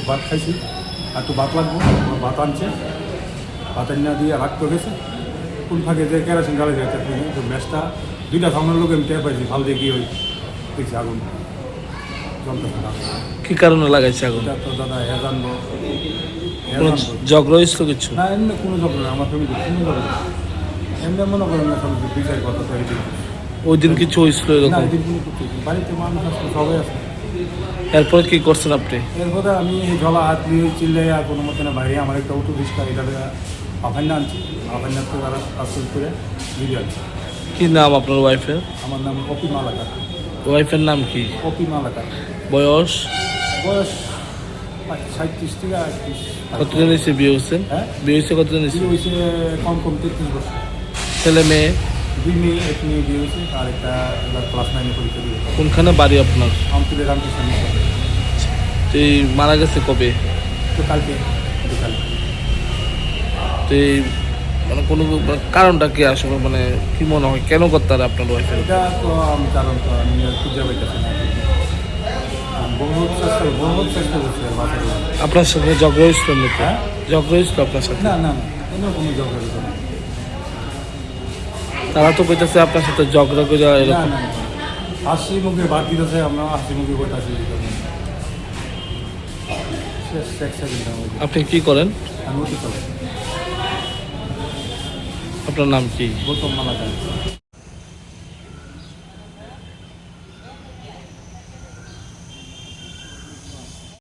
ভাত খাইছি, একটু ভাত লাগবো, ভাত আনছে, ভাত না দিয়ে রাগ করে গেছে। কোন ফাঁকে যে কেরাসিন গাড়ি যায় তো ম্যাচটা দুইটা সামনের লোক আমি টের পাইছি, ভাল দিয়ে গিয়ে ওই দেখছি আগুন জ্বলতেছে। কি কারণে লাগাইছে আগুন? তো দাদা জানবো ঝগড়া হয়েছিল কিছু? না, এমনি কোনো ঝগড়া না, আমার ফ্যামিলি কোনো ঝগড়া না। এমনি মনে করেন না সব বিচার কথা তো এই ওই দিন কিছু হয়েছিল এরকম? বাড়িতে মানুষ আসলে সবাই আসে। এরপর কি করছেন আপনি? এরপরে আমি ঝোলা হাত নিয়ে চিল্লে আর কোনো মতো না বাইরে আমার একটা অটো রিক্সা এটা আফান্না আনছি, আফান্নার তো তারা কাজ করে দিয়ে আনছি। কি নাম আপনার ওয়াইফের? আমার নাম কপি মালাকার। ওয়াইফের নাম কি? কপি মালাকার। বয়স? বয়স 37 থেকে 38। কতদিন হয়েছে বিয়ে হচ্ছেন? হ্যাঁ, বিয়ে হয়েছে কতদিন হয়েছে? বিয়ে হয়েছে কম 33 বছর। ছেলে মেয়ে? 2 মেয়ে, 1 মেয়ে বিয়ে হয়েছে, আর একটা ক্লাস 9-এ পরীক্ষা দিয়ে। কোনখানে বাড়ি আপনার? আমতুলে রামকৃষ্ণ মিশন। তো এই মারা গেছে কবে? তো কালকে বিকাল। তো এই মানে কোনো কারণটা কি আসলে, মানে কি মনে হয় কেন করতে পারে আপনার ওয়াইফের? এটা তো আমি কারণ তো আমি খুঁজে পাইতেছি না। বহুত চেষ্টা করছি আর বাসায়। আপনার সাথে ঝগড়া হয়েছিল নাকি? হ্যাঁ, ঝগড়া হয়েছিল আপনার সাথে? না না না, কোনো ঝগড়া হতো না। তারা তো কইতেছে আপনার সাথে ঝগড়া করে না এরকম। না, হাসি মুখে ভাত দিতেছে, আমরা হাসি মুখে বলতেছি। আপনি কি করেন? আমি অতি চলে। আপনার নাম কি? গৌতম মালাকার।